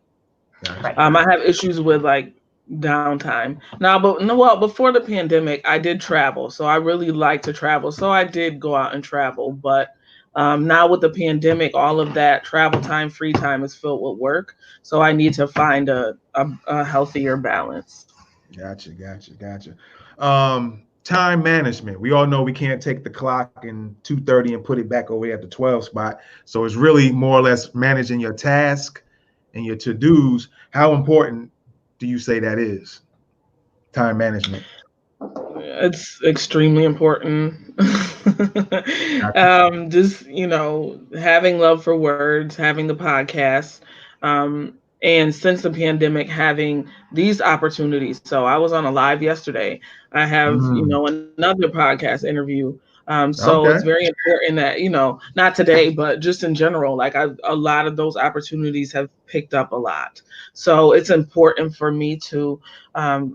I have issues with like downtime now, but before the pandemic I did travel, so I really like to travel, so I did go out and travel. But now with the pandemic, all of that travel time, free time is filled with work, so I need to find a healthier balance. Gotcha. Time management. We all know we can't take the clock in 2:30 and put it back over at the 12 spot, so it's really more or less managing your task and your to-dos. How important do you say that is? Time management. It's extremely important. Just, having love for words, having the podcast, and since the pandemic, having these opportunities. So I was on a live yesterday. I have, another podcast interview So Okay. it's very important that, not today, but just in general, like a lot of those opportunities have picked up a lot. So it's important for me to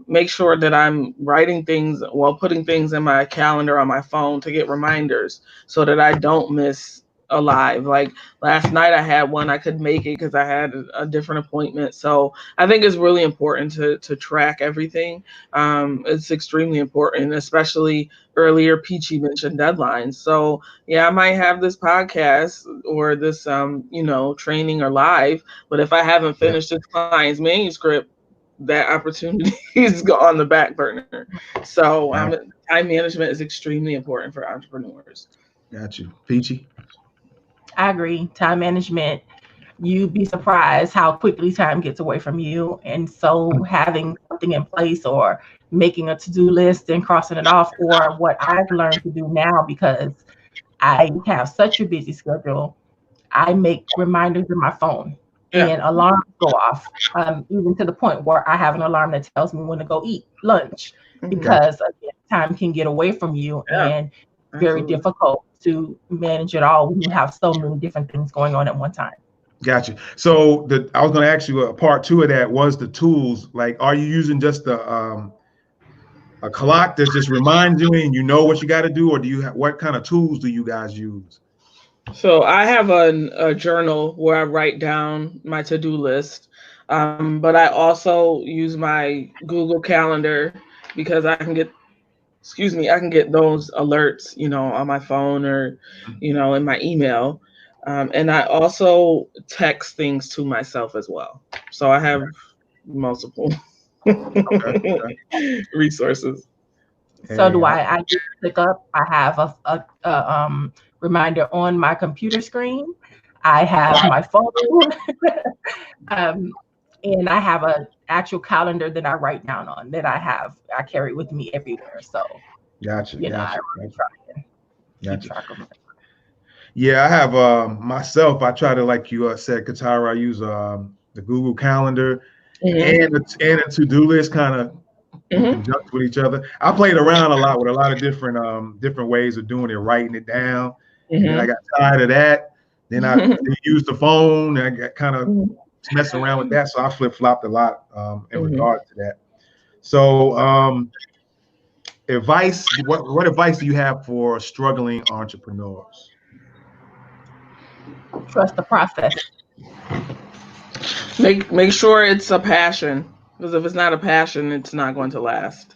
make sure that I'm writing things, putting things in my calendar on my phone to get reminders so that I don't miss a live. Like last night I had one, I could make it because I had a different appointment. So I think it's really important to track everything. It's extremely important, especially earlier Peachy mentioned deadlines. So yeah, I might have this podcast or this training or live, but if I haven't finished this client's manuscript, that opportunity is on the back burner. So time management is extremely important for entrepreneurs. Got you. Peachy? I agree. Time management, you'd be surprised how quickly time gets away from you. And so having something in place or making a to-do list and crossing it off, or what I've learned to do now, because I have such a busy schedule, I make reminders in my phone and alarms go off, even to the point where I have an alarm that tells me when to go eat lunch, because again, time can get away from you and very difficult to manage it all when you have so many different things going on at one time. Gotcha. So I was going to ask you a part two of that was the tools. Like, are you using just a clock that just reminds you and you know what you got to do, or do you what kind of tools do you guys use? So I have a journal where I write down my to-do list, but I also use my Google Calendar because I can get those alerts, on my phone or, in my email. And I also text things to myself as well. So I have multiple resources. So do I just pick up, I have a reminder on my computer screen. I have my phone, and I have an actual calendar that I write down on that I carry with me everywhere. So gotcha. I really try to keep track of it. Yeah, I have myself. I try to, like you said, CaTyra, I use the Google Calendar and a to-do list, kind of conjunct with each other. I played around a lot with a lot of different ways of doing it, writing it down. And then I got tired of that. Then I used the phone and I got kind of messing around with that. So I flip-flopped a lot in regard to that. So advice, what advice do you have for struggling entrepreneurs? Trust the process. Make sure it's a passion, because if it's not a passion, it's not going to last.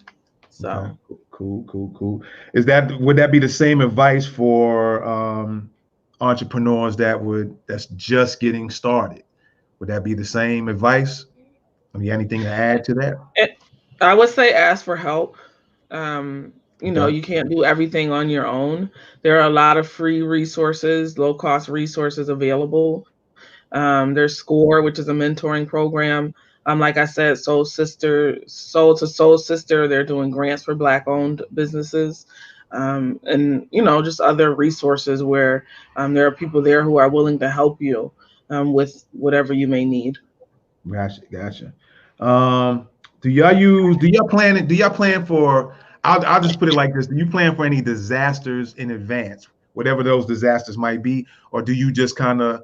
So okay. Cool. Would that be the same advice for entrepreneurs that's just getting started? Would that be the same advice? I mean, anything to add to that? I would say ask for help. You can't do everything on your own. There are a lot of free resources, low-cost resources available. There's SCORE, which is a mentoring program. Like I said, Soul to Soul Sister, they're doing grants for Black-owned businesses. And just other resources where there are people there who are willing to help you with whatever you may need. Gotcha. Do y'all plan for, I'll just put it like this. Do you plan for any disasters in advance, whatever those disasters might be? Or do you just kind of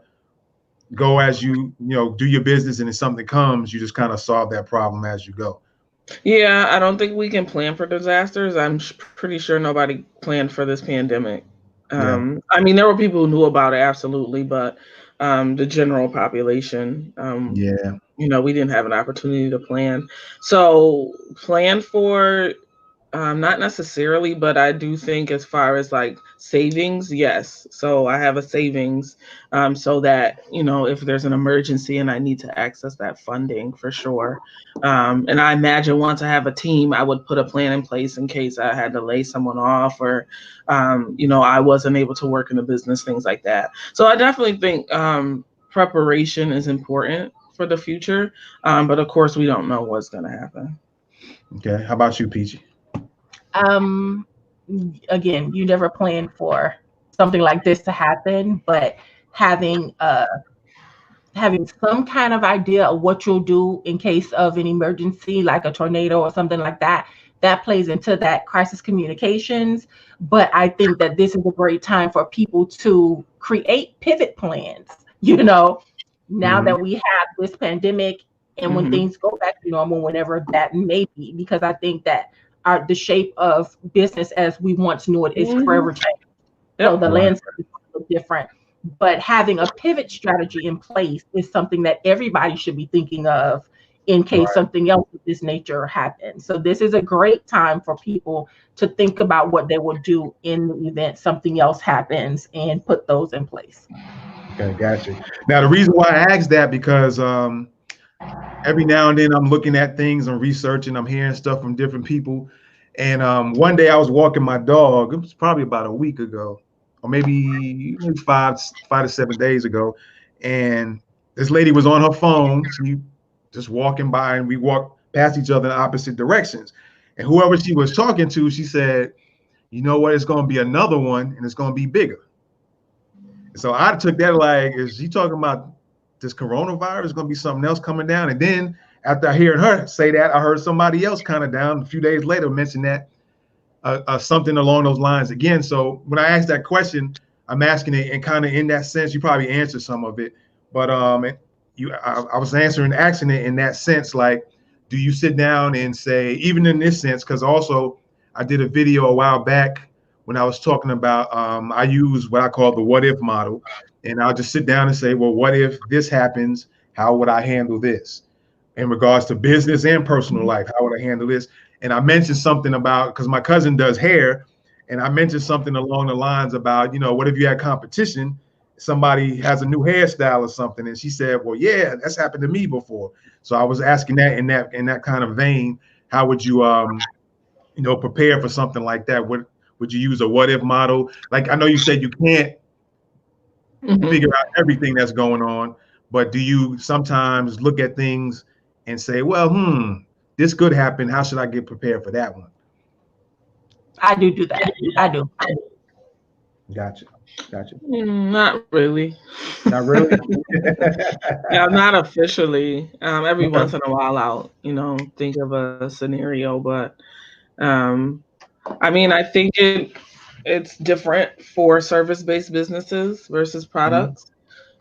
go as you do your business, and if something comes, you just kind of solve that problem as you go? Yeah, I don't think we can plan for disasters. I'm pretty sure nobody planned for this pandemic. I mean, there were people who knew about it, absolutely, but the general population, we didn't have an opportunity to plan. So plan for, not necessarily, but I do think as far as like savings, yes. So I have a savings so that, if there's an emergency and I need to access that funding, for sure. And I imagine once I have a team, I would put a plan in place in case I had to lay someone off or, I wasn't able to work in the business, things like that. So I definitely think preparation is important for the future. But of course, we don't know what's going to happen. Okay. How about you, Peachy? Again, you never plan for something like this to happen, but having some kind of idea of what you'll do in case of an emergency, like a tornado or something like that that plays into that crisis communications. But I think that this is a great time for people to create pivot plans, now that we have this pandemic and when things go back to normal, whenever that may be, because I think that the shape of business as we once knew it is forever changing. So the landscape is a little different. But having a pivot strategy in place is something that everybody should be thinking of in case something else of this nature happens. So this is a great time for people to think about what they will do in the event something else happens and put those in place. Okay, gotcha. Now, the reason why I asked that, because every now and then I'm looking at things, I'm researching, I'm hearing stuff from different people. And one day I was walking my dog. It was probably about a week ago, or maybe 5 to 7 days ago. And this lady was on her phone. She just walking by, and we walked past each other in opposite directions. And whoever she was talking to, she said, you know what, it's going to be another one, and it's going to be bigger. So I took that like, is she talking about this coronavirus? Is going to be something else coming down? And then after hearing her say that, I heard somebody else kind of down a few days later mention that something along those lines again. So when I asked that question, I'm asking it and kind of in that sense, you probably answered some of it, but I was asking it in that sense, like, do you sit down and say, even in this sense, because also I did a video a while back when I was talking about, I use what I call the what if model, and I'll just sit down and say, well, what if this happens? How would I handle this? In regards to business and personal life, how would I handle this? And I mentioned something about, because my cousin does hair, and I mentioned something along the lines about, what if you had competition, somebody has a new hairstyle or something, and she said, well, yeah, that's happened to me before. So I was asking that in that kind of vein, how would you prepare for something like that? Would you use a what if model? Like, I know you said you can't figure out everything that's going on, but do you sometimes look at things and say, well, this could happen. How should I get prepared for that one? I do that. I do. Gotcha. Not really. Not really? Yeah, not officially. Every once in a while I'll, think of a scenario, but I think it's different for service-based businesses versus products.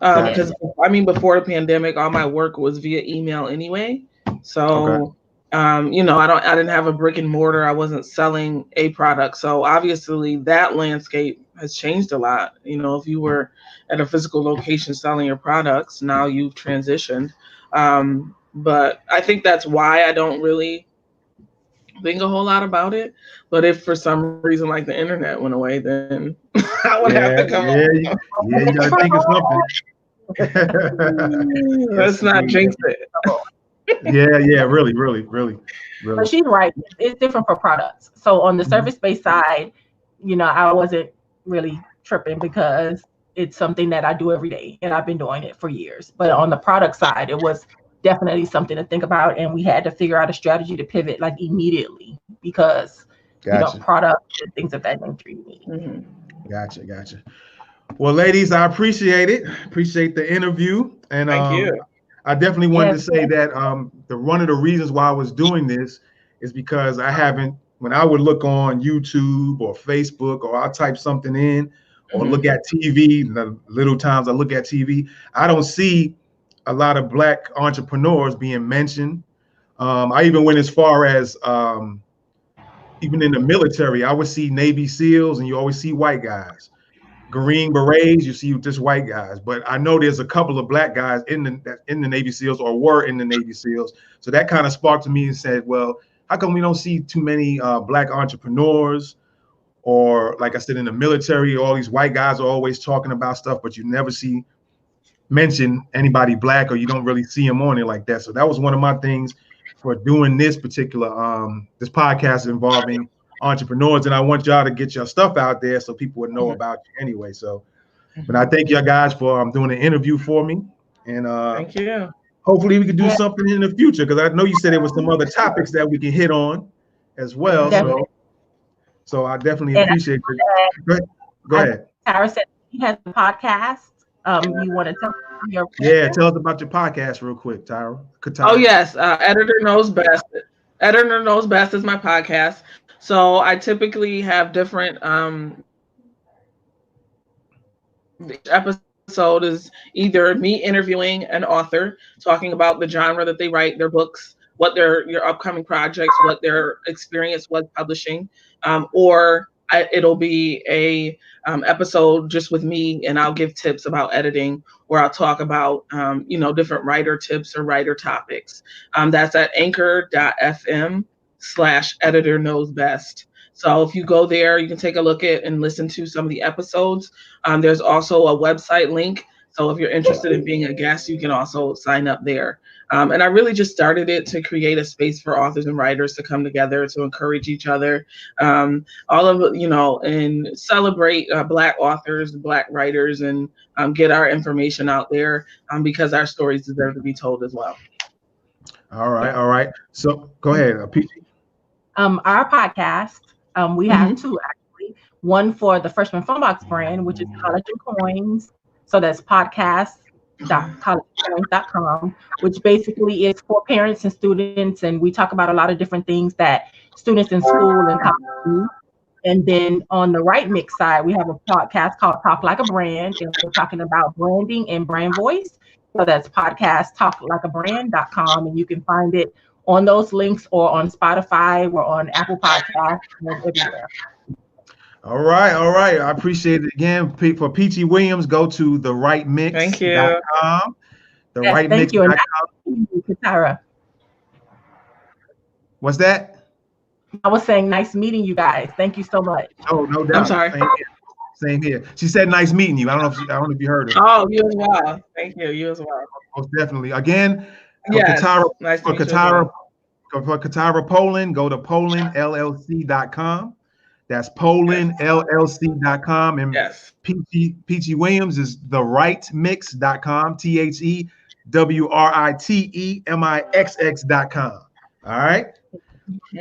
Because before the pandemic, all my work was via email anyway. So, I didn't have a brick and mortar. I wasn't selling a product. So obviously that landscape has changed a lot. If you were at a physical location selling your products, now you've transitioned. But I think that's why I don't really think a whole lot about it. But if for some reason like the internet went away, then I would have to come up. Yeah, you gotta think of something. Let's not jinx it. Yeah, really. But she's right. It's different for products. So on the service-based side, I wasn't really tripping because it's something that I do every day and I've been doing it for years. But on the product side, it was definitely something to think about, and we had to figure out a strategy to pivot like immediately because products and things of that nature you need. Gotcha. Well, ladies, I appreciate it. Appreciate the interview, and thank you. I definitely wanted to say that one of the reasons why I was doing this is because when I would look on YouTube or Facebook, or I'll type something in or look at TV, the little times I look at TV, I don't see a lot of Black entrepreneurs being mentioned. I even went as far as even in the military, I would see Navy SEALs and you always see white guys. Green Berets, you see just white guys. But I know there's a couple of Black guys in the Navy SEALs or were in the Navy SEALs. So that kind of sparked to me and said, well, how come we don't see too many Black entrepreneurs? Or like I said, in the military, all these white guys are always talking about stuff, but you never see mention anybody Black, or you don't really see them on it like that. So that was one of my things for doing this particular this podcast involving entrepreneurs, and I want y'all to get your stuff out there so people would know about you anyway. So but I thank y'all guys for doing an interview for me, and thank you. Hopefully we can do something in the future, because I know you said there was some other topics that we can hit on as well. So I definitely appreciate it. Go ahead. CaTyra said he has a podcast. You want to tell tell us about your podcast real quick, CaTyra. Oh yes, Editor Knows Best. Editor Knows Best is my podcast. So I typically have different each episode is either me interviewing an author, talking about the genre that they write, their books, what your upcoming projects, what their experience was publishing, it'll be a episode just with me, and I'll give tips about editing, or I'll talk about different writer tips or writer topics. That's at anchor.fm/editor knows best. So if you go there, you can take a look at and listen to some of the episodes. There's also a website link. So if you're interested in being a guest, you can also sign up there. And I really just started it to create a space for authors and writers to come together, to encourage each other, and celebrate Black authors, Black writers, and get our information out there because our stories deserve to be told as well. All right. So go ahead, Peachy. Our podcast, we have two actually. One for the Freshman Funbox brand, which is College and Coins. So that's podcast.collegeandcoins.com, which basically is for parents and students. And we talk about a lot of different things that students in school and college do. And then on the Right Mix side, we have a podcast called Talk Like a Brand, and we're talking about branding and brand voice. So that's podcasttalklikeabrand.com, and you can find it on those links or on Spotify or on Apple Podcasts and everywhere. All right. I appreciate it again. For Peachi Williams, go to therightmix.com. Thank you. Thank you. And CaTyra. What's that? I was saying nice meeting you guys. Thank you so much. Oh, no doubt. I'm sorry. Same here. She said nice meeting you. I don't know if you heard her. Oh, you as well. Thank you. You as well. Most definitely. Again, for yes. CaTyra Polland, go to PollandLLC.com. That's PollandLLC.com. And yes. Peachi Williams is therightmix.com. TheWritMixx.com. All right.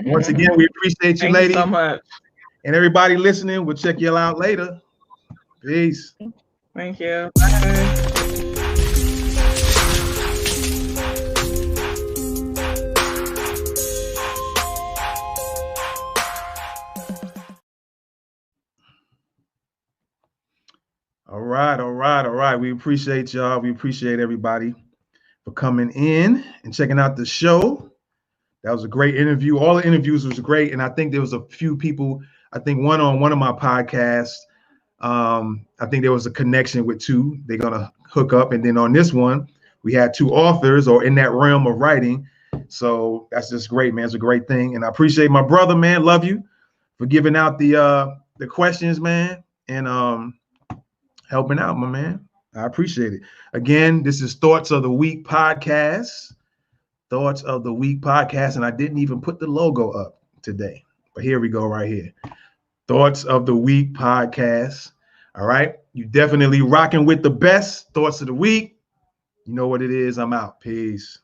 Once again, we appreciate you, ladies. Thank you so much. And everybody listening, we'll check you out later. Peace. Thank you. Bye. All right. We appreciate y'all. We appreciate everybody for coming in and checking out the show. That was a great interview. All the interviews was great. And I think there was a few people, I think one on one of my podcasts, I think there was a connection with two. They're going to hook up. And then on this one, we had two authors or in that realm of writing. So that's just great, man. It's a great thing. And I appreciate my brother, man. Love you for giving out the questions, man. And helping out, my man. I appreciate it. Again, this is Thoughts of the Week podcast. Thoughts of the Week podcast. And I didn't even put the logo up today. But here we go right here. Thoughts of the Week podcast. All right. You definitely rocking with the best. Thoughts of the Week. You know what it is. I'm out. Peace.